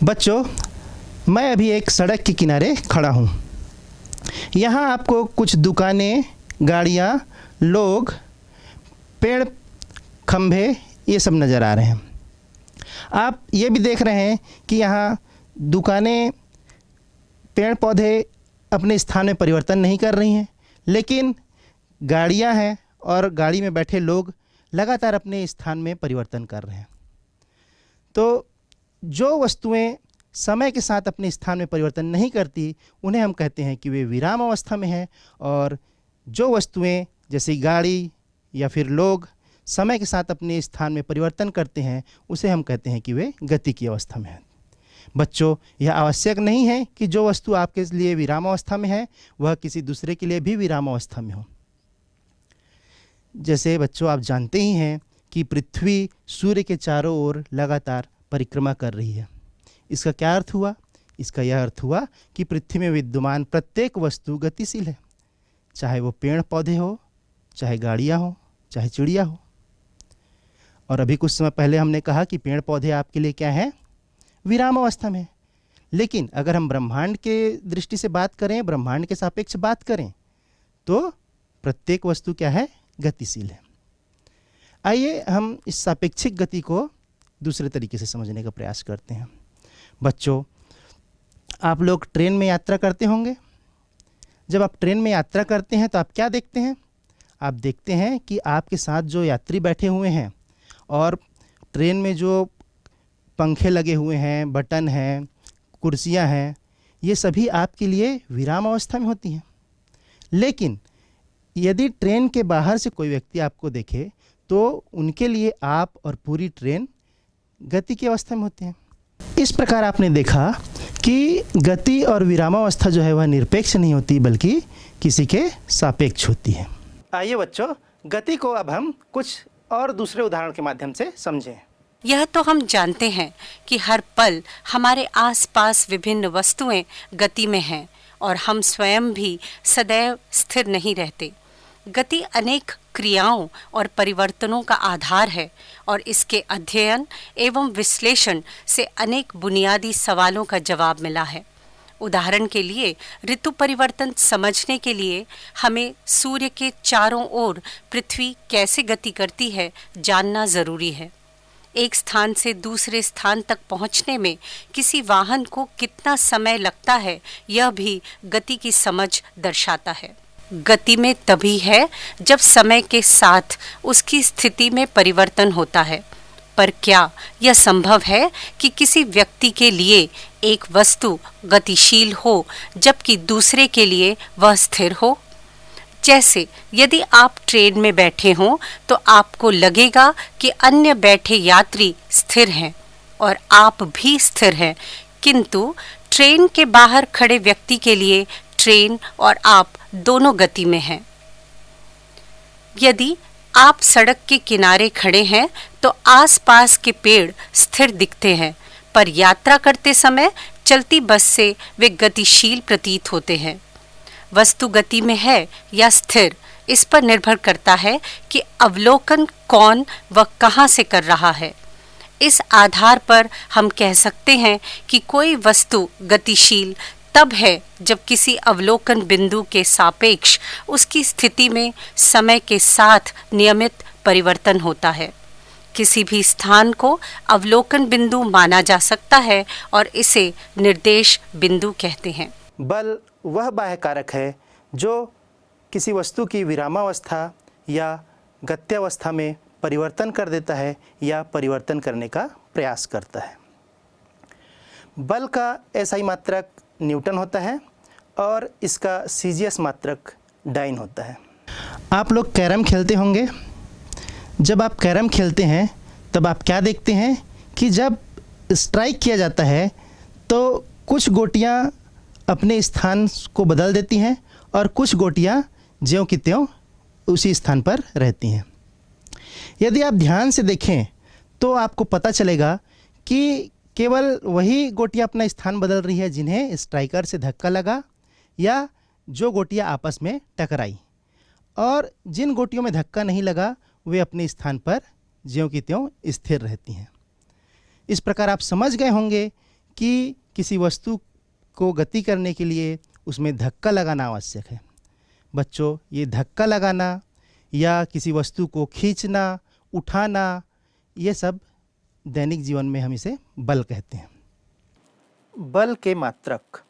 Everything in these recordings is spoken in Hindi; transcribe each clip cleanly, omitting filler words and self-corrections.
बच्चों, मैं अभी एक सड़क के किनारे खड़ा हूँ। यहाँ आपको कुछ दुकानें, गाड़ियाँ, लोग, पेड़, खंभे ये सब नज़र आ रहे हैं। आप ये भी देख रहे हैं कि यहाँ दुकानें, पेड़ पौधे अपने स्थान में परिवर्तन नहीं कर रही हैं, लेकिन गाड़ियाँ हैं और गाड़ी में बैठे लोग लगातार अपने स्थान में परिवर्तन कर रहे हैं। तो जो वस्तुएं समय के साथ अपने स्थान में परिवर्तन नहीं करती, उन्हें हम कहते हैं कि वे विराम अवस्था में हैं, और जो वस्तुएं जैसे गाड़ी या फिर लोग समय के साथ अपने स्थान में परिवर्तन करते हैं, उसे हम कहते हैं कि वे गति की अवस्था में हैं। बच्चों, यह आवश्यक नहीं है कि जो वस्तु आपके लिए विराम अवस्था में है वह किसी दूसरे के लिए भी विराम अवस्था में हो। जैसे बच्चों, आप जानते ही हैं कि पृथ्वी सूर्य के चारों ओर लगातार परिक्रमा कर रही है। इसका क्या अर्थ हुआ? इसका यह अर्थ हुआ कि पृथ्वी में विद्यमान प्रत्येक वस्तु गतिशील है, चाहे वो पेड़ पौधे हो, चाहे गाड़ियाँ हो, चाहे चिड़िया हो। और अभी कुछ समय पहले हमने कहा कि पेड़ पौधे आपके लिए क्या है? विराम अवस्था में। लेकिन अगर हम ब्रह्मांड के दृष्टि से बात करें, ब्रह्मांड के सापेक्ष बात करें, तो प्रत्येक वस्तु क्या है? गतिशील है। आइए हम इस सापेक्षिक गति को दूसरे तरीके से समझने का प्रयास करते हैं। बच्चों, आप लोग ट्रेन में यात्रा करते होंगे। जब आप ट्रेन में यात्रा करते हैं तो आप क्या देखते हैं? आप देखते हैं कि आपके साथ जो यात्री बैठे हुए हैं और ट्रेन में जो पंखे लगे हुए हैं, बटन हैं, कुर्सियां हैं, ये सभी आपके लिए विराम अवस्था में होती हैं। लेकिन यदि ट्रेन के बाहर से कोई व्यक्ति आपको देखे तो उनके लिए आप और पूरी ट्रेन गति की अवस्था में होते हैं। इस प्रकार आपने देखा कि गति और विरामावस्था जो है वह निरपेक्ष नहीं होती, बल्कि किसी के सापेक्ष होती है। आइए बच्चों, गति को अब हम कुछ और दूसरे उदाहरण के माध्यम से समझें। यह तो हम जानते हैं कि हर पल हमारे आसपास विभिन्न वस्तुएं गति में हैं और हम स्वयं भी सदैव स्थिर नहीं रहते। गति अनेक क्रियाओं और परिवर्तनों का आधार है और इसके अध्ययन एवं विश्लेषण से अनेक बुनियादी सवालों का जवाब मिला है। उदाहरण के लिए, ऋतु परिवर्तन समझने के लिए हमें सूर्य के चारों ओर पृथ्वी कैसे गति करती है जानना जरूरी है। एक स्थान से दूसरे स्थान तक पहुंचने में किसी वाहन को कितना समय लगता है, यह भी गति की समझ दर्शाता है। गति में तभी है जब समय के साथ उसकी स्थिति में परिवर्तन होता है। पर क्या यह संभव है कि किसी व्यक्ति के लिए एक वस्तु गतिशील हो जबकि दूसरे के लिए वह स्थिर हो? जैसे यदि आप ट्रेन में बैठे हों तो आपको लगेगा कि अन्य बैठे यात्री स्थिर हैं और आप भी स्थिर हैं, किंतु ट्रेन के बाहर खड़े व्यक्ति के लिए ट्रेन और आप दोनों गति में हैं। यदि आप सड़क के किनारे खड़े हैं तो आसपास के पेड़ स्थिर दिखते हैं, पर यात्रा करते समय चलती बस से वे गतिशील प्रतीत होते हैं। वस्तु गति में है या स्थिर, इस पर निर्भर करता है कि अवलोकन कौन व कहां से कर रहा है। इस आधार पर हम कह सकते हैं कि कोई वस्तु गतिशील तब है जब किसी अवलोकन बिंदु के सापेक्ष उसकी स्थिति में समय के साथ नियमित परिवर्तन होता है। किसी भी स्थान को अवलोकन बिंदु माना जा सकता है और इसे निर्देश बिंदु कहते हैं। बल वह बाह्य कारक है जो किसी वस्तु की विरामावस्था या गत्यावस्था में परिवर्तन कर देता है या परिवर्तन करने का प्रयास करता है। बल का एसआई मात्रक न्यूटन होता है और इसका सीजीएस मात्रक डाइन होता है। आप लोग कैरम खेलते होंगे। जब आप कैरम खेलते हैं तब आप क्या देखते हैं कि जब स्ट्राइक किया जाता है तो कुछ गोटियां अपने स्थान को बदल देती हैं और कुछ गोटियां ज्यों की त्यों उसी स्थान पर रहती हैं। यदि आप ध्यान से देखें तो आपको पता चलेगा कि केवल वही गोटियां अपना स्थान बदल रही है जिन्हें स्ट्राइकर से धक्का लगा या जो गोटियां आपस में टकराई, और जिन गोटियों में धक्का नहीं लगा वे अपने स्थान पर ज्यों की त्यों स्थिर रहती हैं। इस प्रकार आप समझ गए होंगे कि किसी वस्तु को गति करने के लिए उसमें धक्का लगाना आवश्यक है। बच्चों, ये धक्का लगाना या किसी वस्तु को खींचना, उठाना, ये सब दैनिक जीवन में हम इसे बल कहते हैं। बल के मात्रक।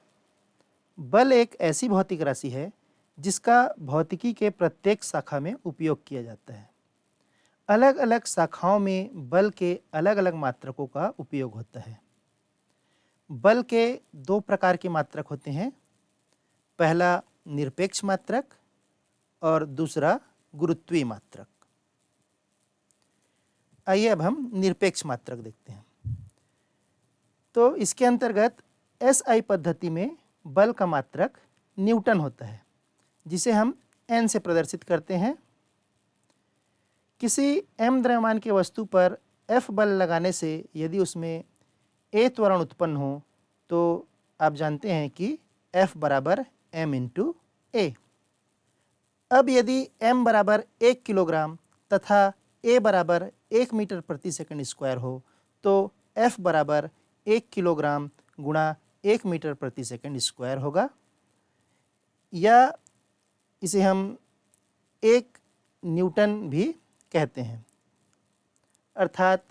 बल एक ऐसी भौतिक राशि है जिसका भौतिकी के प्रत्येक शाखा में उपयोग किया जाता है। अलग अलग शाखाओं में बल के अलग अलग मात्रकों का उपयोग होता है। बल के दो प्रकार के मात्रक होते हैं, पहला निरपेक्ष मात्रक और दूसरा गुरुत्वीय मात्रक। आइए अब हम निरपेक्ष मात्रक देखते हैं। तो इसके अंतर्गत एसआई पद्धति में बल का मात्रक न्यूटन होता है, जिसे हम एन से प्रदर्शित करते हैं। किसी एम द्रव्यमान के वस्तु पर एफ बल लगाने से यदि उसमें ए त्वरण उत्पन्न हो तो आप जानते हैं कि एफ बराबर एम इंटू ए। अब यदि एम बराबर 1 किलोग्राम तथा ए बराबर 1 मीटर प्रति सेकंड स्क्वायर हो तो एफ बराबर 1 किलोग्राम गुणा 1 मीटर प्रति सेकंड स्क्वायर होगा, या इसे हम 1 न्यूटन भी कहते हैं। अर्थात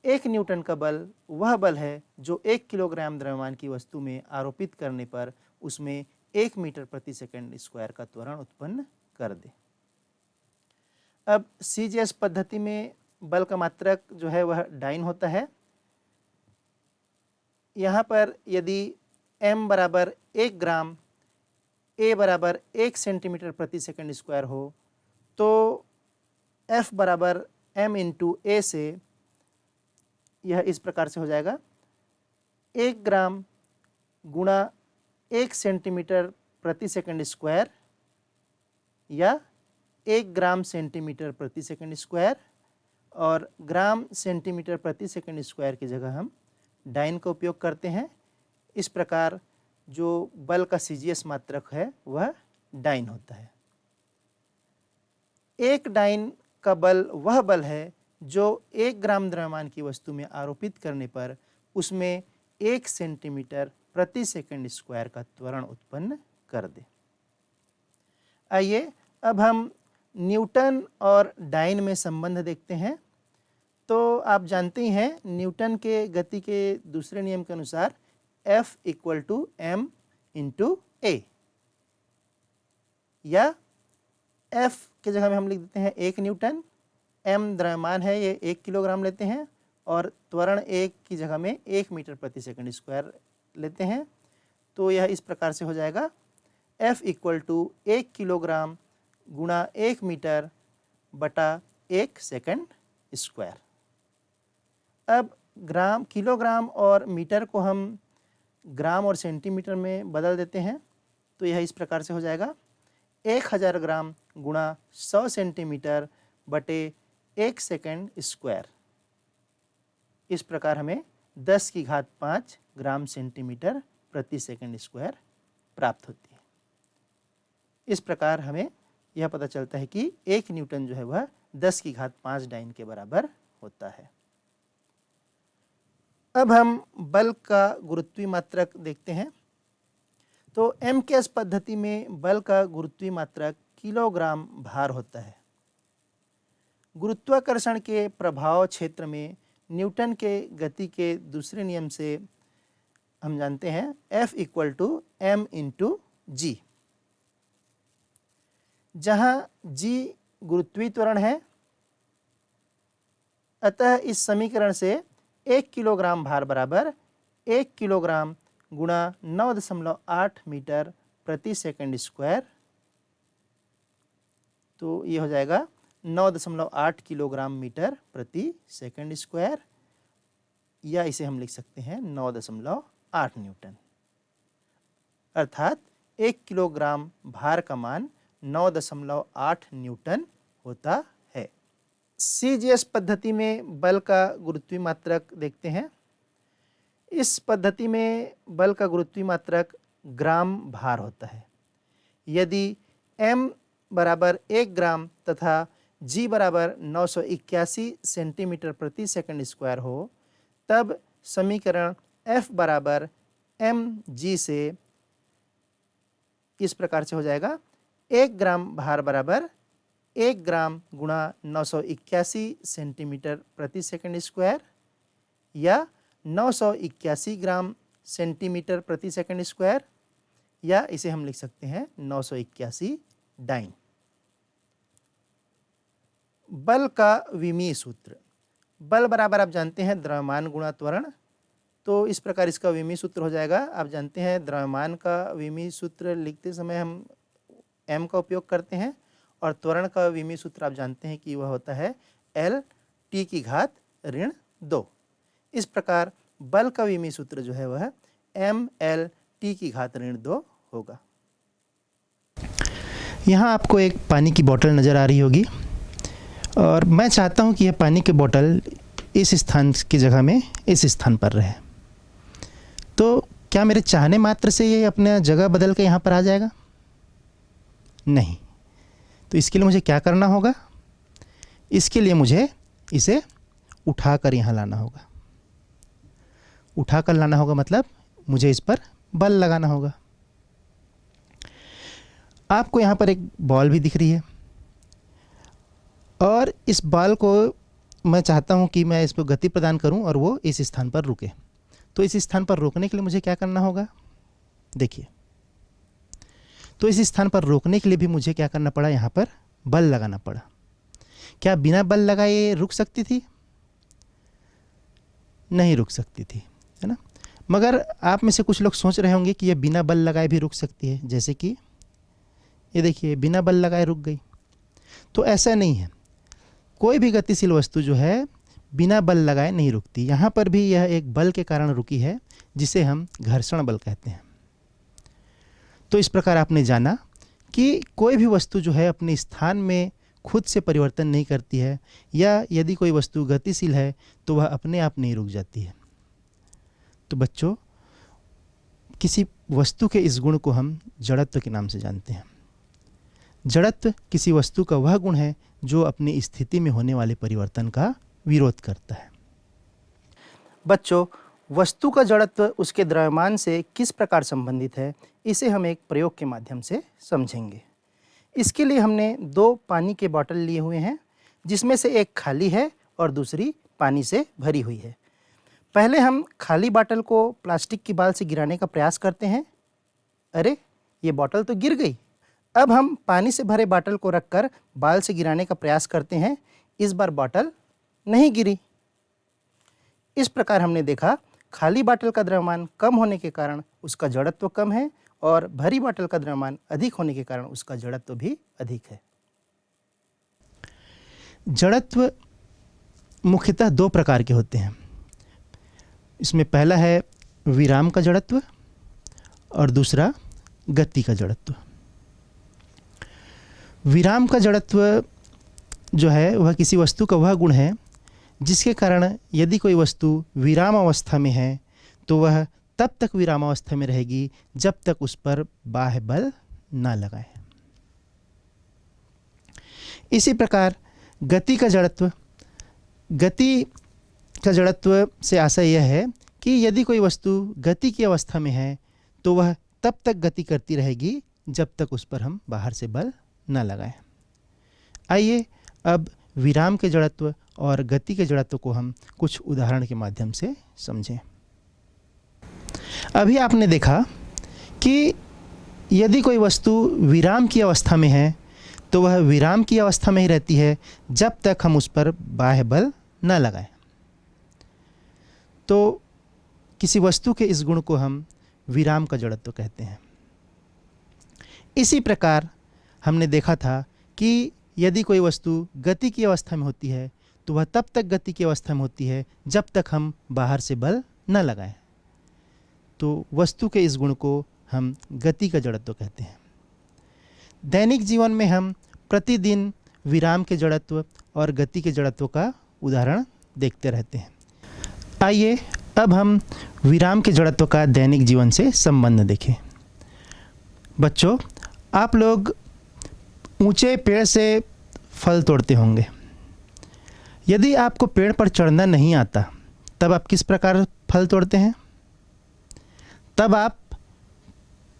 1 न्यूटन का बल वह बल है जो 1 किलोग्राम द्रव्यमान की वस्तु में आरोपित करने पर उसमें 1 मीटर प्रति सेकंड स्क्वायर का त्वरण उत्पन्न कर दे। अब सीजीएस पद्धति में बल का मात्रक जो है वह डाइन होता है। यहाँ पर यदि m बराबर 1 ग्राम, a बराबर 1 सेंटीमीटर प्रति सेकंड स्क्वायर हो तो f बराबर m इंटू ए से यह इस प्रकार से हो जाएगा, 1 ग्राम गुणा 1 सेंटीमीटर प्रति सेकंड स्क्वायर या 1 ग्राम सेंटीमीटर प्रति सेकंड स्क्वायर, और ग्राम सेंटीमीटर प्रति सेकंड स्क्वायर की जगह हम डाइन का उपयोग करते हैं। इस प्रकार जो बल का सीजीएस मात्रक है वह डाइन होता है। एक डाइन का बल वह बल है जो 1 ग्राम द्रव्यमान की वस्तु में आरोपित करने पर उसमें 1 सेंटीमीटर प्रति सेकंड स्क्वायर का त्वरण उत्पन्न कर दे। आइए अब हम न्यूटन और डाइन में संबंध देखते हैं। तो आप जानते ही हैं न्यूटन के गति के दूसरे नियम के अनुसार F equal to m into a, या F के जगह में हम लिख देते हैं 1 न्यूटन, m द्रव्यमान है ये 1 किलोग्राम लेते हैं और त्वरण 1 की जगह में 1 मीटर प्रति सेकंड स्क्वायर लेते हैं। तो यह इस प्रकार से हो जाएगा, F इक्वल टू 1 किलोग्राम गुणा 1 मीटर बटा 1 सेकंड स्क्वायर। अब ग्राम, किलोग्राम और मीटर को हम ग्राम और सेंटीमीटर में बदल देते हैं तो यह इस प्रकार से हो जाएगा, 1000 ग्राम गुणा 100 सेंटीमीटर बटे 1 सेकंड स्क्वायर। इस प्रकार हमें 10 की घात 5 ग्राम सेंटीमीटर प्रति सेकंड स्क्वायर प्राप्त होती है। इस प्रकार हमें यह पता चलता है कि 1 न्यूटन जो है वह 10 की घात 5 डाइन के बराबर होता है। अब हम बल का गुरुत्वीय मात्रक देखते हैं। तो एमकेएस पद्धति में बल का गुरुत्वीय मात्रक किलोग्राम भार होता है। गुरुत्वाकर्षण के प्रभाव क्षेत्र में न्यूटन के गति के दूसरे नियम से हम जानते हैं F equal to m into g, जहाँ g गुरुत्वीय त्वरण है। अतः इस समीकरण से 1 किलोग्राम भार बराबर 1 किलोग्राम गुणा 9.8 मीटर प्रति सेकंड स्क्वायर। तो ये हो जाएगा 9.8 किलोग्राम मीटर प्रति सेकंड स्क्वायर, या इसे हम लिख सकते हैं 9.8 न्यूटन। अर्थात 1 किलोग्राम भार का मान 9.8 न्यूटन होता है। सीजीएस पद्धति में बल का गुरुत्वीय मात्रक देखते हैं। इस पद्धति में बल का गुरुत्वीय मात्रक ग्राम भार होता है। यदि m बराबर 1 ग्राम तथा g बराबर 981 सेंटीमीटर प्रति सेकंड स्क्वायर हो तब समीकरण F बराबर mg से इस प्रकार से हो जाएगा, 1 ग्राम भार बराबर 1 ग्राम गुणा 981 सेंटीमीटर प्रति सेकंड स्क्वायर या 981 ग्राम सेंटीमीटर प्रति सेकंड स्क्वायर, या इसे हम लिख सकते हैं 981 डाइन। बल का विमीय सूत्र, बल बराबर आप जानते हैं द्रव्यमान गुणा त्वरण, तो इस प्रकार इसका विमीय सूत्र हो जाएगा। आप जानते हैं द्रव्यमान का विमीय सूत्र लिखते समय हम m का उपयोग करते हैं और त्वरण का विमीय सूत्र आप जानते हैं कि वह होता है L t की घात ऋण 2। इस प्रकार बल का विमीय सूत्र जो है वह mL t की घात ऋण 2 होगा। यहाँ आपको एक पानी की बोतल नज़र आ रही होगी और मैं चाहता हूँ कि यह पानी की बोतल इस स्थान की जगह में इस स्थान पर रहे, तो क्या मेरे चाहने मात्र से ये अपना जगह बदल के यहाँ पर आ जाएगा? नहीं। तो इसके लिए मुझे क्या करना होगा? इसके लिए मुझे इसे उठाकर यहाँ लाना होगा। उठाकर लाना होगा मतलब मुझे इस पर बल लगाना होगा। आपको यहाँ पर एक बॉल भी दिख रही है और इस बॉल को मैं चाहता हूँ कि मैं इस पर गति प्रदान करूँ और वो इस स्थान पर रुके। तो इस स्थान पर रोकने के लिए मुझे क्या करना होगा? देखिए, तो इस स्थान पर रोकने के लिए भी मुझे क्या करना पड़ा? यहाँ पर बल लगाना पड़ा। क्या बिना बल लगाए रुक सकती थी? नहीं रुक सकती थी, है ना। मगर आप में से कुछ लोग सोच रहे होंगे कि ये बिना बल लगाए भी रुक सकती है, जैसे कि ये देखिए बिना बल लगाए रुक गई। तो ऐसा नहीं है, कोई भी गतिशील वस्तु जो है बिना बल लगाए नहीं रुकती। यहाँ पर भी यह एक बल के कारण रुकी है जिसे हम घर्षण बल कहते हैं। तो इस प्रकार आपने जाना कि कोई भी वस्तु जो है अपने स्थान में खुद से परिवर्तन नहीं करती है, या यदि कोई वस्तु गतिशील है तो वह अपने आप नहीं रुक जाती है। तो बच्चों, किसी वस्तु के इस गुण को हम जड़त्व के नाम से जानते हैं। जड़त्व किसी वस्तु का वह गुण है जो अपनी स्थिति में होने वाले परिवर्तन का विरोध करता है। बच्चों, वस्तु का जड़त्व उसके द्रव्यमान से किस प्रकार संबंधित है, इसे हम एक प्रयोग के माध्यम से समझेंगे। इसके लिए हमने 2 पानी के बोतल लिए हुए हैं, जिसमें से एक खाली है और दूसरी पानी से भरी हुई है। पहले हम खाली बोतल को प्लास्टिक की बाल से गिराने का प्रयास करते हैं। अरे, ये बोतल तो गिर गई। अब हम पानी से भरे बोतल को रखकर बाल से गिराने का प्रयास करते हैं। इस बार बोतल नहीं गिरी। इस प्रकार हमने देखा खाली बोतल का द्रव्यमान कम होने के कारण उसका जड़त्व कम है और भरी बोतल का द्रव्यमान अधिक होने के कारण उसका जड़त्व भी अधिक है। जड़त्व मुख्यतः 2 प्रकार के होते हैं। इसमें पहला है विराम का जड़त्व और दूसरा गति का जड़त्व। विराम का जड़त्व जो है वह किसी वस्तु का वह गुण है जिसके कारण यदि कोई वस्तु विराम अवस्था में है तो वह तब तक विराम अवस्था में रहेगी जब तक उस पर बाह्य बल ना लगाए। इसी प्रकार गति का जड़त्व से आशय यह है कि यदि कोई वस्तु गति की अवस्था में है तो वह तब तक गति करती रहेगी जब तक उस पर हम बाहर से बल न लगाएं। आइए अब विराम के जड़त्व और गति के जड़त्व को हम कुछ उदाहरण के माध्यम से समझें। अभी आपने देखा कि यदि कोई वस्तु विराम की अवस्था में है तो वह विराम की अवस्था में ही रहती है जब तक हम उस पर बाह्य बल न लगाएं। तो किसी वस्तु के इस गुण को हम विराम का जड़त्व कहते हैं। इसी प्रकार हमने देखा था कि यदि कोई वस्तु गति की अवस्था में होती है तो वह तब तक गति की अवस्था में होती है जब तक हम बाहर से बल न लगाएं। तो वस्तु के इस गुण को हम गति का जड़त्व कहते हैं। दैनिक जीवन में हम प्रतिदिन विराम के जड़त्व और गति के जड़त्व का उदाहरण देखते रहते हैं। आइए अब हम विराम के जड़त्व का दैनिक जीवन से संबंध देखें। बच्चों, आप लोग ऊंचे पेड़ से फल तोड़ते होंगे। यदि आपको पेड़ पर चढ़ना नहीं आता तब आप किस प्रकार फल तोड़ते हैं? तब आप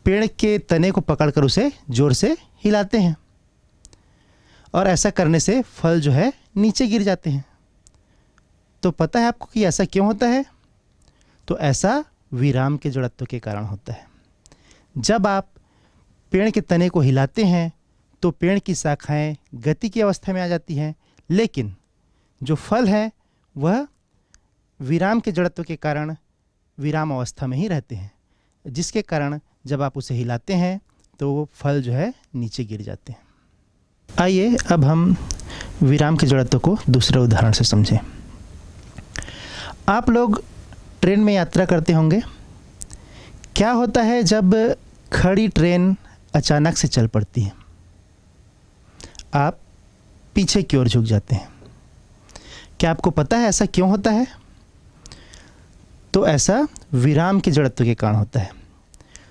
पेड़ के तने को पकड़कर उसे जोर से हिलाते हैं और ऐसा करने से फल जो है नीचे गिर जाते हैं। तो पता है आपको कि ऐसा क्यों होता है? तो ऐसा विराम के जड़त्व के कारण होता है। जब आप पेड़ के तने को हिलाते हैं तो पेड़ की शाखाएं गति की अवस्था में आ जाती हैं, लेकिन जो फल है वह विराम के जड़त्व के कारण विराम अवस्था में ही रहते हैं, जिसके कारण जब आप उसे हिलाते हैं तो वो फल जो है नीचे गिर जाते हैं। आइए अब हम विराम के जड़त्व को दूसरे उदाहरण से समझें। आप लोग ट्रेन में यात्रा करते होंगे। क्या होता है जब खड़ी ट्रेन अचानक से चल पड़ती है? आप पीछे की ओर झुक जाते हैं। क्या आपको पता है ऐसा क्यों होता है? तो ऐसा विराम के जड़त्व के कारण होता है।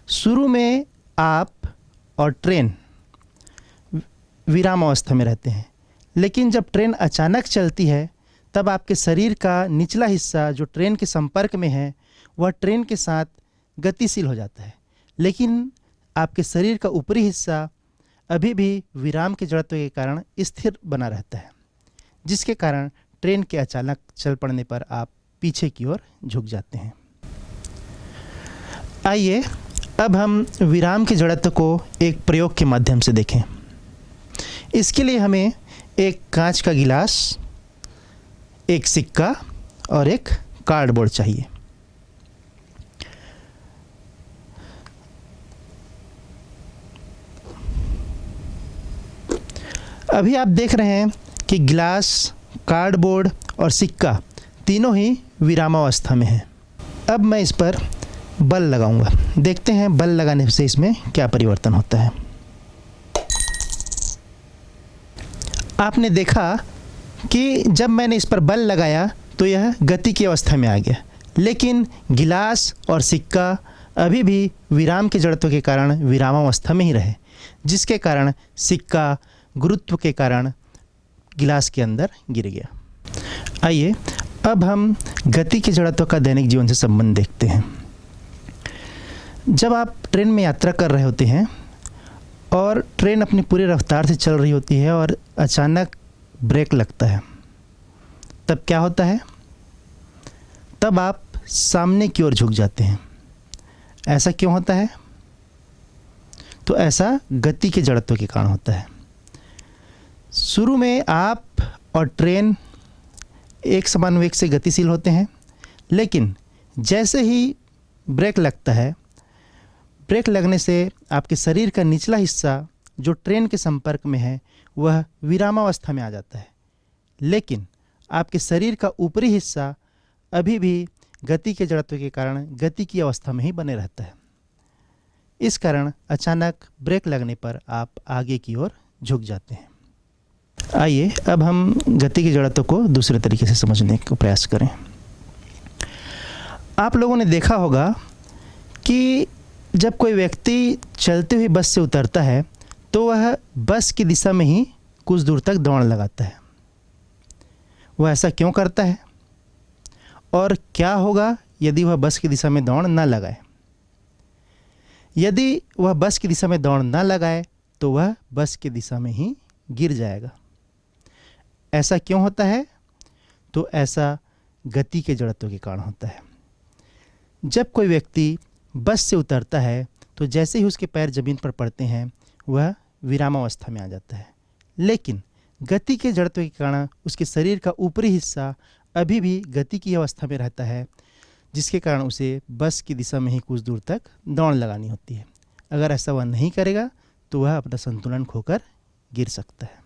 शुरू में आप और ट्रेन विराम अवस्था में रहते हैं, लेकिन जब ट्रेन अचानक चलती है तब आपके शरीर का निचला हिस्सा जो ट्रेन के संपर्क में है वह ट्रेन के साथ गतिशील हो जाता है, लेकिन आपके शरीर का ऊपरी हिस्सा अभी भी विराम के जड़त्व के कारण स्थिर बना रहता है, जिसके कारण ट्रेन के अचानक चल पड़ने पर आप पीछे की ओर झुक जाते हैं। आइए अब हम विराम के जड़त्व को एक प्रयोग के माध्यम से देखें। इसके लिए हमें एक कांच का गिलास, एक सिक्का और एक कार्डबोर्ड चाहिए। अभी आप देख रहे हैं कि गिलास, कार्डबोर्ड और सिक्का तीनों ही विरामावस्था में हैं। अब मैं इस पर बल लगाऊंगा। देखते हैं बल लगाने से इसमें क्या परिवर्तन होता है। आपने देखा कि जब मैंने इस पर बल लगाया तो यह गति की अवस्था में आ गया, लेकिन गिलास और सिक्का अभी भी विराम के जड़त्व के कारण विरामावस्था में ही रहे, जिसके कारण सिक्का गुरुत्व के कारण गिलास के अंदर गिर गया। आइए अब हम गति के जड़त्व का दैनिक जीवन से संबंध देखते हैं। जब आप ट्रेन में यात्रा कर रहे होते हैं और ट्रेन अपनी पूरी रफ्तार से चल रही होती है और अचानक ब्रेक लगता है, तब क्या होता है? तब आप सामने की ओर झुक जाते हैं। ऐसा क्यों होता है? तो ऐसा गति के जड़त्व के कारण होता है। शुरू में आप और ट्रेन एक समान वेग से गतिशील होते हैं, लेकिन जैसे ही ब्रेक लगता है, ब्रेक लगने से आपके शरीर का निचला हिस्सा जो ट्रेन के संपर्क में है वह विरामावस्था में आ जाता है, लेकिन आपके शरीर का ऊपरी हिस्सा अभी भी गति के जड़त्व के कारण गति की अवस्था में ही बने रहता है। इस कारण अचानक ब्रेक लगने पर आप आगे की ओर झुक जाते हैं। आइए अब हम गति के जड़त्व को दूसरे तरीके से समझने का प्रयास करें। आप लोगों ने देखा होगा कि जब कोई व्यक्ति चलते हुए बस से उतरता है तो वह बस की दिशा में ही कुछ दूर तक दौड़ लगाता है। वह ऐसा क्यों करता है और क्या होगा यदि वह बस की दिशा में दौड़ न लगाए? यदि वह बस की दिशा में दौड़ न लगाए तो वह बस की दिशा में ही गिर जाएगा। ऐसा क्यों होता है? तो ऐसा गति के जड़त्व के कारण होता है। जब कोई व्यक्ति बस से उतरता है तो जैसे ही उसके पैर जमीन पर पड़ते हैं वह विरामावस्था में आ जाता है, लेकिन गति के जड़त्व के कारण उसके शरीर का ऊपरी हिस्सा अभी भी गति की अवस्था में रहता है, जिसके कारण उसे बस की दिशा में ही कुछ दूर तक दौड़ लगानी होती है। अगर ऐसा वह नहीं करेगा तो वह अपना संतुलन खोकर गिर सकता है।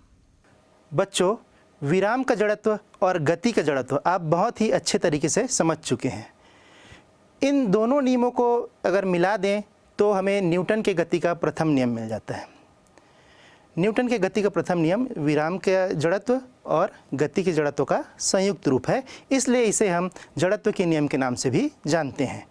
बच्चों, विराम का जड़त्व और गति का जड़त्व आप बहुत ही अच्छे तरीके से समझ चुके हैं। इन दोनों नियमों को अगर मिला दें तो हमें न्यूटन के गति का प्रथम नियम मिल जाता है। न्यूटन के गति का प्रथम नियम विराम के जड़त्व और गति के जड़त्व का संयुक्त रूप है, इसलिए इसे हम जड़त्व के नियम के नाम से भी जानते हैं।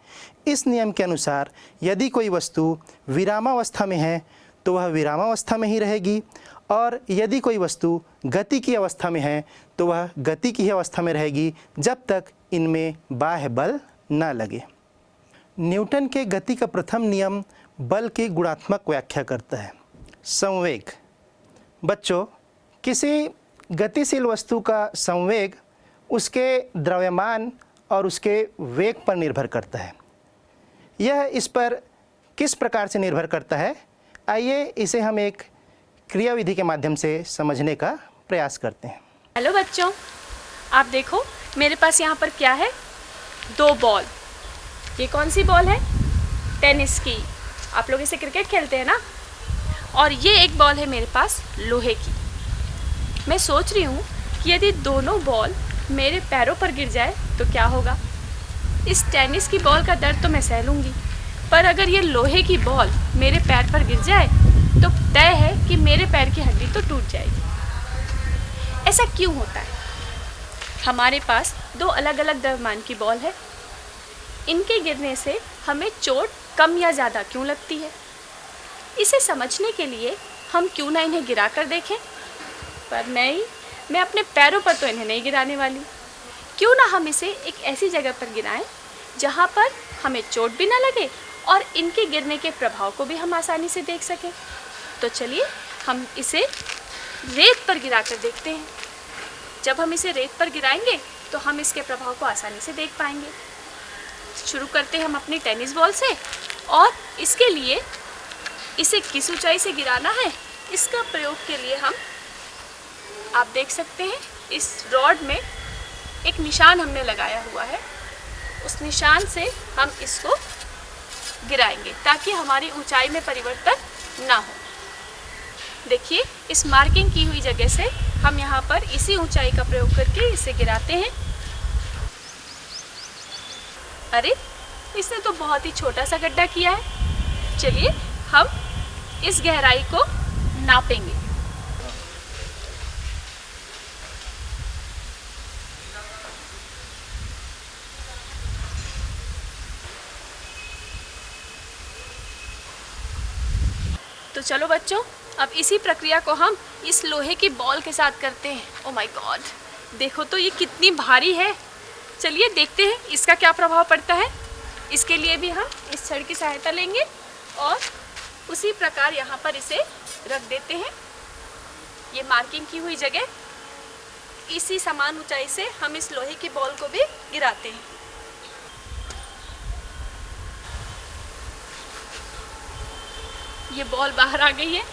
इस नियम के अनुसार यदि कोई वस्तु विरामावस्था में है तो वह विरामावस्था में ही रहेगी, और यदि कोई वस्तु गति की अवस्था में है तो वह गति की ही अवस्था में रहेगी जब तक इनमें बाह्य बल न लगे। न्यूटन के गति का प्रथम नियम बल की गुणात्मक व्याख्या करता है, संवेग। बच्चों, किसी गतिशील वस्तु का संवेग उसके द्रव्यमान और उसके वेग पर निर्भर करता है। यह इस पर किस प्रकार से निर्भर करता है, आइए इसे हम एक क्रियाविधि के माध्यम से समझने का प्रयास करते हैं। हेलो बच्चों, आप देखो मेरे पास यहाँ पर क्या है, 2 बॉल। ये कौन सी बॉल है? टेनिस की। आप लोग इसे क्रिकेट खेलते हैं ना। और ये एक बॉल है मेरे पास लोहे की। मैं सोच रही हूँ कि यदि दोनों बॉल मेरे पैरों पर गिर जाए तो क्या होगा। इस टेनिस की बॉल का दर्द तो मैं सह लूँगी, पर अगर ये लोहे की बॉल मेरे पैर पर गिर जाए तो तय है कि मेरे पैर की हड्डी तो टूट जाएगी। ऐसा क्यों होता है? हमारे पास 2 अलग अलग द्रव्यमान की बॉल है। इनके गिरने से हमें चोट कम या ज़्यादा क्यों लगती है? इसे समझने के लिए हम क्यों ना इन्हें गिरा कर देखें। पर नहीं, मैं अपने पैरों पर तो इन्हें नहीं गिराने वाली। क्यों ना हम इसे एक ऐसी जगह पर गिराएं जहाँ पर हमें चोट भी ना लगे और इनके गिरने के प्रभाव को भी हम आसानी से देख सकें। तो चलिए हम इसे रेत पर गिरा कर देखते हैं। जब हम इसे रेत पर गिराएंगे तो हम इसके प्रभाव को आसानी से देख पाएंगे। शुरू करते हैं हम अपनी टेनिस बॉल से, और इसके लिए इसे किस ऊंचाई से गिराना है इसका प्रयोग के लिए आप देख सकते हैं इस रॉड में एक निशान हमने लगाया हुआ है। उस निशान से हम इसको गिराएंगे ताकि हमारी ऊंचाई में परिवर्तन ना हो। देखिए, इस मार्किंग की हुई जगह से हम यहाँ पर इसी ऊंचाई का प्रयोग करके इसे गिराते हैं। अरे, इसने तो बहुत ही छोटा सा गड्ढा किया है। चलिए हम इस गहराई को नापेंगे। तो चलो बच्चों, अब इसी प्रक्रिया को हम इस लोहे की बॉल के साथ करते हैं। ओह माय गॉड, देखो तो ये कितनी भारी है। चलिए देखते हैं इसका क्या प्रभाव पड़ता है। इसके लिए भी हम इस छड़ की सहायता लेंगे और उसी प्रकार यहाँ पर इसे रख देते हैं। ये मार्किंग की हुई जगह, इसी समान ऊंचाई से हम इस लोहे की बॉल को भी गिराते हैं। ये बॉल बाहर आ गई है।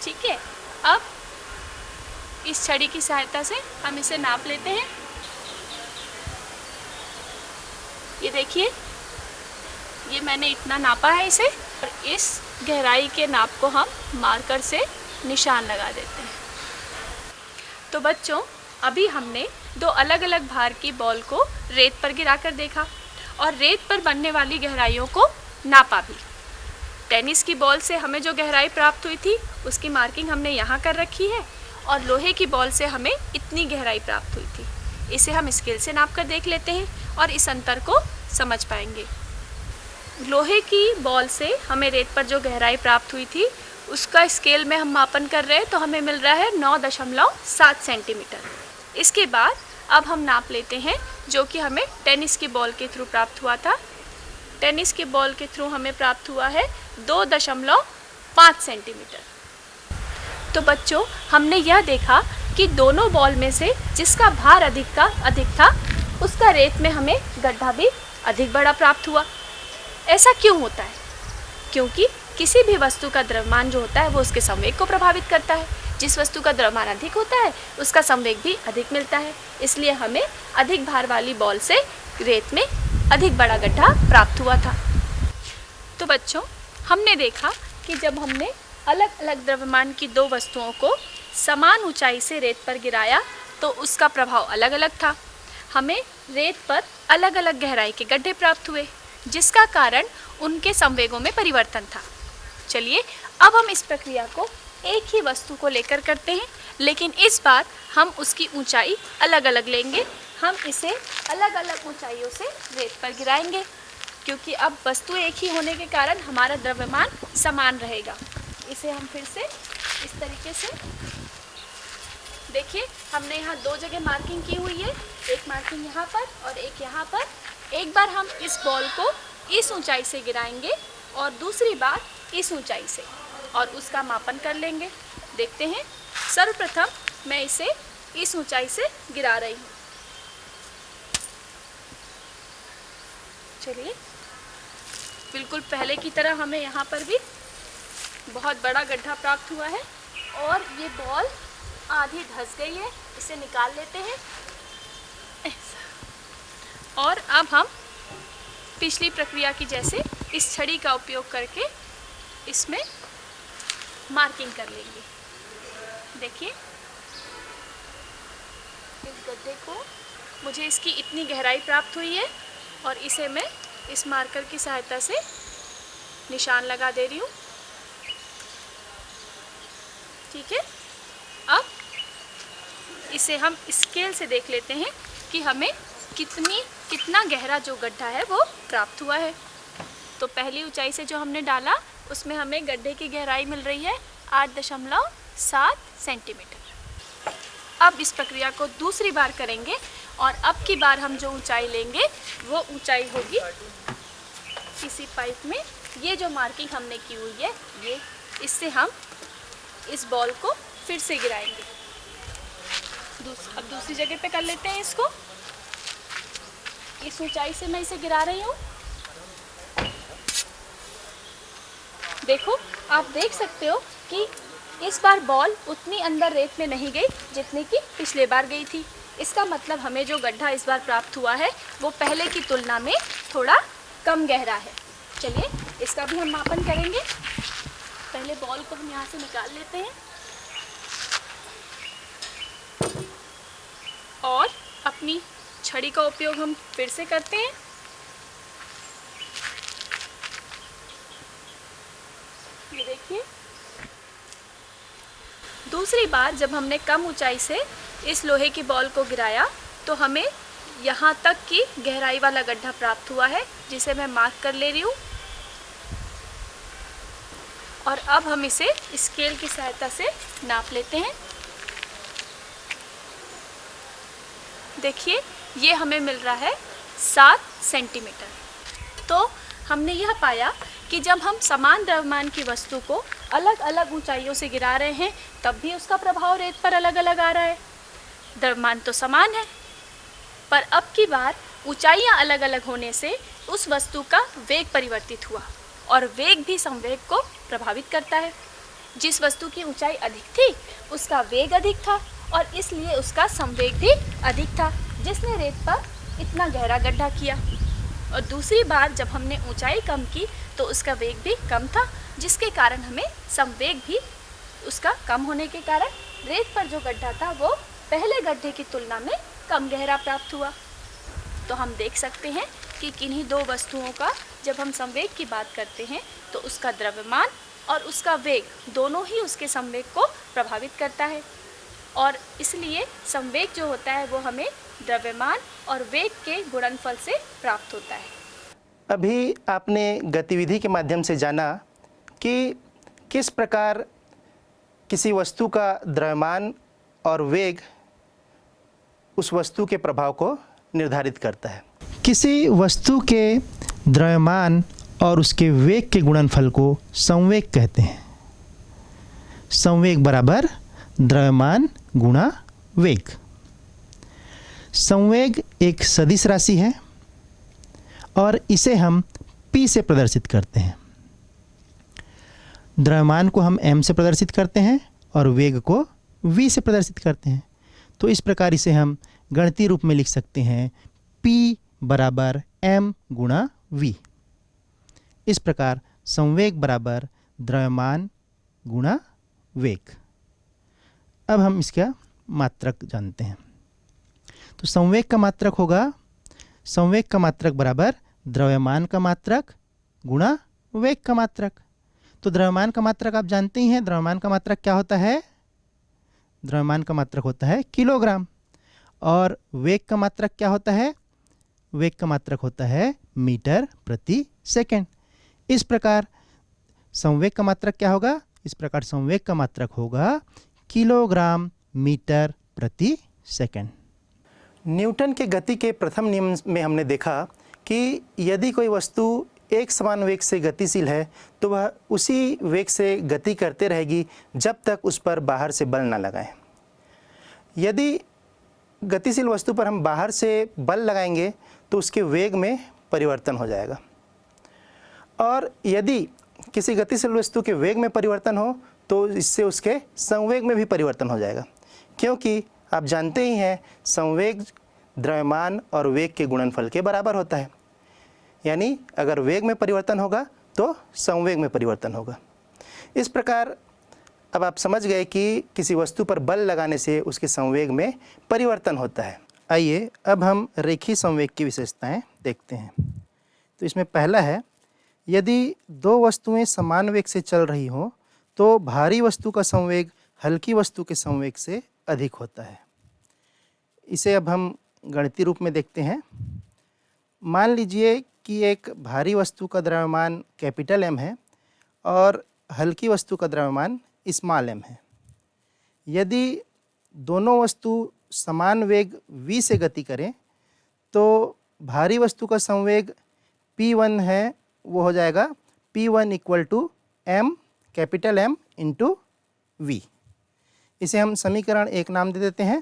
ठीक है, अब इस छड़ी की सहायता से हम इसे नाप लेते हैं। ये देखिए, ये मैंने इतना नापा है इसे, और इस गहराई के नाप को हम मार्कर से निशान लगा देते हैं। तो बच्चों, अभी हमने 2 अलग अलग भार की बॉल को रेत पर गिराकर देखा और रेत पर बनने वाली गहराइयों को नापा भी। टेनिस की बॉल से हमें जो गहराई प्राप्त हुई थी उसकी मार्किंग हमने यहाँ कर रखी है, और लोहे की बॉल से हमें इतनी गहराई प्राप्त हुई थी। इसे हम स्केल से नाप कर देख लेते हैं और इस अंतर को समझ पाएंगे। लोहे की बॉल से हमें रेत पर जो गहराई प्राप्त हुई थी उसका स्केल में हम मापन कर रहे हैं तो हमें मिल रहा है 9.7 सेंटीमीटर। इसके बाद अब हम नाप लेते हैं जो कि हमें टेनिस की बॉल के थ्रू प्राप्त हुआ था। टेनिस की बॉल के थ्रू हमें प्राप्त हुआ है 2.5 सेंटीमीटर। तो बच्चों, हमने यह देखा कि दोनों बॉल में से जिसका भार अधिक था उसका रेत में हमें गड्ढा भी अधिक बड़ा प्राप्त हुआ। ऐसा क्यों होता है? क्योंकि किसी भी वस्तु का द्रव्यमान जो होता है वो उसके संवेग को प्रभावित करता है। जिस वस्तु का द्रव्यमान अधिक होता है उसका संवेग भी अधिक मिलता है। इसलिए हमें अधिक भार वाली बॉल से रेत में अधिक बड़ा गड्ढा प्राप्त हुआ था। तो बच्चों, हमने देखा कि जब हमने अलग अलग द्रव्यमान की 2 वस्तुओं को समान ऊंचाई से रेत पर गिराया तो उसका प्रभाव अलग अलग था। हमें रेत पर अलग अलग गहराई के गड्ढे प्राप्त हुए, जिसका कारण उनके संवेगों में परिवर्तन था। चलिए अब हम इस प्रक्रिया को एक ही वस्तु को लेकर करते हैं, लेकिन इस बार हम उसकी ऊंचाई अलग अलग लेंगे। हम इसे अलग अलग ऊंचाइयों से रेत पर गिराएंगे, क्योंकि अब वस्तु एक ही होने के कारण हमारा द्रव्यमान समान रहेगा। इसे हम फिर से इस तरीके से देखिए, हमने यहाँ 2 जगह मार्किंग की हुई है, एक मार्किंग यहाँ पर और एक यहाँ पर। एक बार हम इस बॉल को इस ऊंचाई से गिराएंगे और दूसरी बार इस ऊंचाई से, और उसका मापन कर लेंगे। देखते हैं, सर्वप्रथम मैं इसे इस ऊंचाई से गिरा रही हूँ। चलिए, बिल्कुल पहले की तरह हमें यहाँ पर भी बहुत बड़ा गड्ढा प्राप्त हुआ है और ये बॉल आधी धंस गई है। इसे निकाल लेते हैं ऐसा। और अब हम पिछली प्रक्रिया की जैसे इस छड़ी का उपयोग करके इसमें मार्किंग कर लेंगे। देखिए, इस गड्ढे को मुझे इसकी इतनी गहराई प्राप्त हुई है और इसे मैं इस मार्कर की सहायता से निशान लगा दे रही हूँ। ठीक है, अब इसे हम स्केल से देख लेते हैं कि हमें कितना गहरा जो गड्ढा है वो प्राप्त हुआ है। तो पहली ऊंचाई से जो हमने डाला उसमें हमें गड्ढे की गहराई मिल रही है 8.7 सेंटीमीटर। अब इस प्रक्रिया को दूसरी बार करेंगे और अब की बार हम जो ऊंचाई लेंगे वो ऊंचाई होगी इसी पाइप में। ये जो मार्किंग हमने की हुई है, ये इससे हम इस बॉल को फिर से गिराएंगे। अब दूसरी जगह पे कर लेते हैं इसको। इस ऊंचाई से मैं इसे गिरा रही हूँ। देखो, आप देख सकते हो कि इस बार बॉल उतनी अंदर रेत में नहीं गई जितनी कि पिछले बार गई थी। इसका मतलब हमें जो गड्ढा इस बार प्राप्त हुआ है वो पहले की तुलना में थोड़ा कम गहरा है। चलिए, इसका भी हम मापन करेंगे। पहले बॉल को हम यहाँ से निकाल लेते हैं और अपनी छड़ी का उपयोग हम फिर से करते हैं। ये देखिए, दूसरी बार जब हमने कम ऊंचाई से इस लोहे की बॉल को गिराया तो हमें यहाँ तक की गहराई वाला गड्ढा प्राप्त हुआ है, जिसे मैं मार्क कर ले रही हूँ। और अब हम इसे स्केल की सहायता से नाप लेते हैं। देखिए, ये हमें मिल रहा है 7 सेंटीमीटर। तो हमने यह पाया कि जब हम समान द्रव्यमान की वस्तु को अलग अलग ऊंचाइयों से गिरा रहे हैं तब भी उसका प्रभाव रेत पर अलग अलग आ रहा है। द्रव्यमान तो समान है, पर अब की बार ऊंचाइयां अलग अलग होने से उस वस्तु का वेग परिवर्तित हुआ और वेग भी संवेग को प्रभावित करता है। जिस वस्तु की ऊंचाई अधिक थी उसका वेग अधिक था और इसलिए उसका संवेग भी अधिक था, जिसने रेत पर इतना गहरा गड्ढा किया। और दूसरी बार जब हमने ऊंचाई कम की तो उसका वेग भी कम था, जिसके कारण हमें संवेग भी उसका कम होने के कारण रेत पर जो गड्ढा था वो पहले गड्ढे की तुलना में कम गहरा प्राप्त हुआ। तो हम देख सकते हैं कि किन्हीं दो वस्तुओं का जब हम संवेग की बात करते हैं तो उसका द्रव्यमान और उसका वेग दोनों ही उसके संवेग को प्रभावित करता है, और इसलिए संवेग जो होता है वो हमें द्रव्यमान और वेग के गुणनफल से प्राप्त होता है। अभी आपने गतिविधि के माध्यम से जाना कि किस प्रकार किसी वस्तु का द्रव्यमान और वेग उस वस्तु के प्रभाव को निर्धारित करता है। किसी वस्तु के द्रव्यमान और उसके वेग के गुणनफल को संवेग कहते हैं। संवेग बराबर द्रव्यमान गुणा वेग। संवेग एक सदिश राशि है और इसे हम P से प्रदर्शित करते हैं। द्रव्यमान को हम m से प्रदर्शित करते हैं और वेग को v से प्रदर्शित करते हैं। तो इस प्रकार इसे हम गणितीय रूप में लिख सकते हैं P बराबर m गुणा v। इस प्रकार संवेग बराबर द्रव्यमान गुणा वेग। अब हम इसका मात्रक जानते हैं। तो संवेग का मात्रक होगा, संवेग का मात्रक बराबर द्रव्यमान का मात्रक गुणा वेग का मात्रक। तो द्रव्यमान का मात्रक आप जानते ही हैं। द्रव्यमान का मात्रक क्या होता है? द्रव्यमान का मात्रक होता है किलोग्राम। और वेग का मात्रक क्या होता है? वेग का मात्रक होता है मीटर प्रति सेकंड। इस प्रकार संवेग का मात्रक क्या होगा? इस प्रकार संवेग का मात्रक होगा किलोग्राम मीटर प्रति सेकंड। न्यूटन के गति के प्रथम नियम में हमने देखा कि यदि कोई वस्तु एक समान वेग से गतिशील है तो वह उसी वेग से गति करते रहेगी जब तक उस पर बाहर से बल ना लगाएं। यदि गतिशील वस्तु पर हम बाहर से बल लगाएंगे तो उसके वेग में परिवर्तन हो जाएगा, और यदि किसी गतिशील वस्तु के वेग में परिवर्तन हो तो इससे उसके संवेग में भी परिवर्तन हो जाएगा, क्योंकि आप जानते ही हैं संवेग द्रव्यमान और वेग के गुणनफल के बराबर होता है। यानी अगर वेग में परिवर्तन होगा तो संवेग में परिवर्तन होगा। इस प्रकार अब आप समझ गए कि किसी वस्तु पर बल लगाने से उसके संवेग में परिवर्तन होता है। आइए अब हम रेखीय संवेग की विशेषताएं देखते हैं। तो इसमें पहला है, यदि दो वस्तुएं समान वेग से चल रही हों तो भारी वस्तु का संवेग हल्की वस्तु के संवेग से अधिक होता है। इसे अब हम गणितीय रूप में देखते हैं। मान लीजिए कि एक भारी वस्तु का द्रव्यमान कैपिटल M है और हल्की वस्तु का द्रव्यमान स्मॉल m है। यदि दोनों वस्तु समान वेग v से गति करें तो भारी वस्तु का संवेग P1 है, वो हो जाएगा P1 equal to M capital M into V। इसे हम समीकरण 1 नाम दे देते हैं।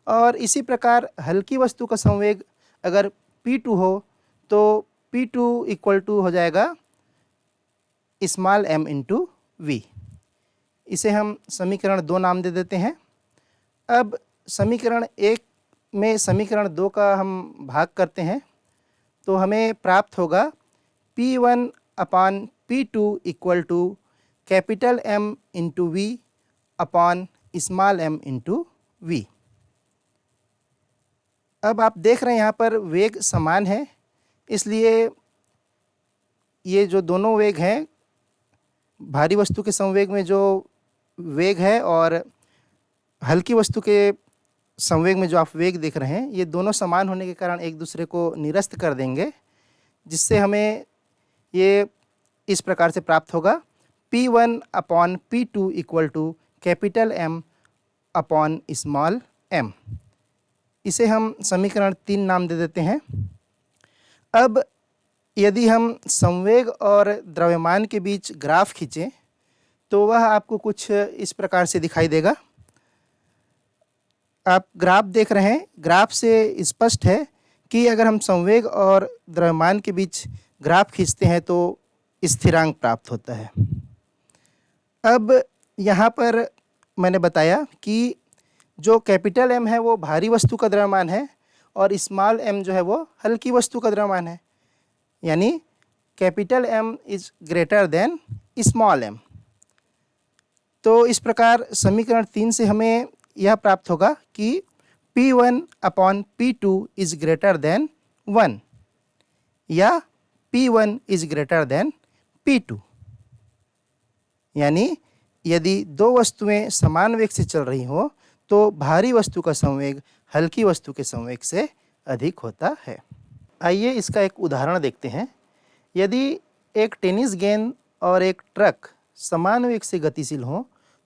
और इसी प्रकार हल्की वस्तु का संवेग अगर P2 हो तो P2 इक्वल टू हो जाएगा स्मॉल m इंटू V। इसे हम समीकरण 2 नाम दे देते हैं। अब समीकरण 1 में समीकरण 2 का हम भाग करते हैं तो हमें प्राप्त होगा P1 upon P2 equal to capital M into V upon small m into V। अब आप देख रहे हैं यहाँ पर वेग समान है, इसलिए ये जो दोनों वेग हैं, भारी वस्तु के संवेग में जो वेग है और हल्की वस्तु के संवेग में जो आप वेग देख रहे हैं, ये दोनों समान होने के कारण एक दूसरे को निरस्त कर देंगे, जिससे हमें ये इस प्रकार से प्राप्त होगा P1 upon P2 equal to capital M upon small m। इसे हम समीकरण 3 नाम दे देते हैं। अब यदि हम संवेग और द्रव्यमान के बीच ग्राफ खींचें तो वह आपको कुछ इस प्रकार से दिखाई देगा। आप ग्राफ देख रहे हैं, ग्राफ से स्पष्ट है कि अगर हम संवेग और द्रव्यमान के बीच ग्राफ खींचते हैं तो स्थिरांक प्राप्त होता है। अब यहाँ पर मैंने बताया कि जो कैपिटल M है वो भारी वस्तु का द्रव्यमान है और स्मॉल m जो है वो हल्की वस्तु का द्रव्यमान है, यानी capital M is greater than small m। तो इस प्रकार समीकरण 3 से हमें यह प्राप्त होगा कि P1 upon P2 is greater than 1 या P1 is greater than P2। यानी यदि दो वस्तुएं समान वेग से चल रही हो तो भारी वस्तु का संवेग हल्की वस्तु के संवेग से अधिक होता है। आइए इसका एक उदाहरण देखते हैं। यदि एक टेनिस गेंद और एक ट्रक समान वेग से गतिशील हों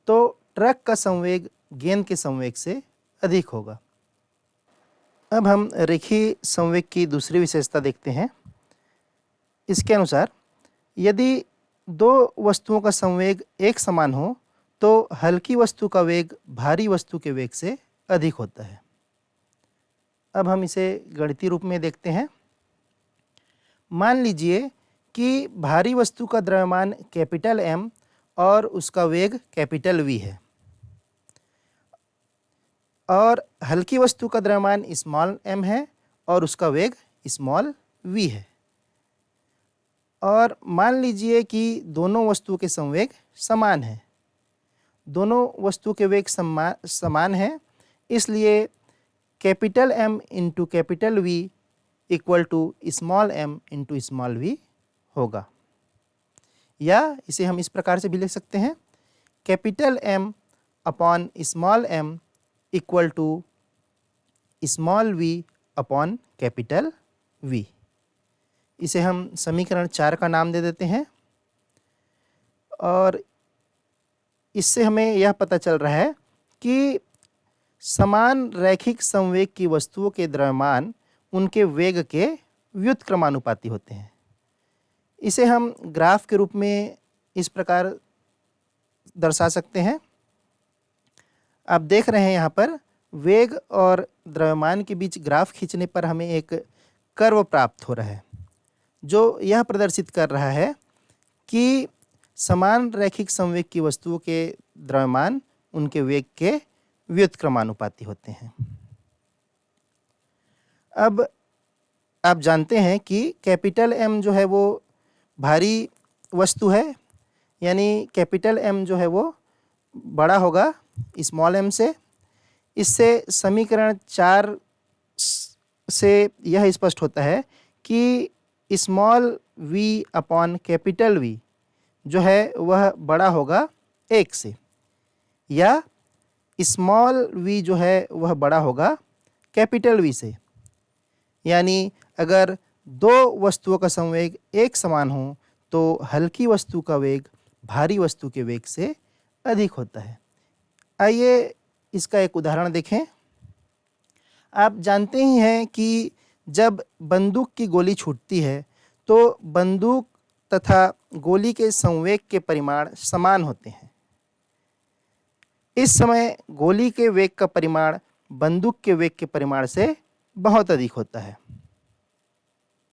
तो ट्रक का संवेग गेंद के संवेग से अधिक होगा। अब हम रेखीय संवेग की दूसरी विशेषता देखते हैं। इसके अनुसार यदि दो वस्तुओं का संवेग एक समान हो तो हल्की वस्तु का वेग भारी वस्तु के वेग से अधिक होता है। अब हम इसे गणितीय रूप में देखते हैं। मान लीजिए कि भारी वस्तु का द्रव्यमान कैपिटल M और उसका वेग कैपिटल V है और हल्की वस्तु का द्रव्यमान स्मॉल m है और उसका वेग स्मॉल v है। और मान लीजिए कि दोनों वस्तुओं के संवेग समान हैं। दोनों वस्तु के वेग समान हैं, इसलिए capital M into capital V equal to small m into small v होगा। या इसे हम इस प्रकार से भी लिख सकते हैं, capital M upon small m equal to small v upon capital V। इसे हम समीकरण 4 का नाम दे देते हैं और इससे हमें यह पता चल रहा है कि समान रैखिक संवेग की वस्तुओं के द्रव्यमान उनके वेग के व्युत्क्रमानुपाती होते हैं। इसे हम ग्राफ के रूप में इस प्रकार दर्शा सकते हैं। आप देख रहे हैं यहाँ पर वेग और द्रव्यमान के बीच ग्राफ खींचने पर हमें एक कर्व प्राप्त हो रहा है, जो यह प्रदर्शित कर रहा है कि समान रैखिक संवेग की वस्तुओं के द्रव्यमान उनके वेग के व्युत्क्रमानुपाती होते हैं। अब आप जानते हैं कि कैपिटल M जो है वो भारी वस्तु है, यानी कैपिटल M जो है वो बड़ा होगा स्मॉल m से। इससे समीकरण 4 से यह स्पष्ट होता है कि small v upon capital V जो है वह बड़ा होगा 1 से, या स्मॉल v जो है वह बड़ा होगा कैपिटल V से। यानी अगर दो वस्तुओं का संवेग एक समान हो तो हल्की वस्तु का वेग भारी वस्तु के वेग से अधिक होता है। आइए इसका एक उदाहरण देखें। आप जानते ही हैं कि जब बंदूक की गोली छूटती है तो बंदूक तथा गोली के संवेग के परिमाण समान होते हैं। इस समय गोली के वेग का परिमाण बंदूक के वेग के परिमाण से बहुत अधिक होता है।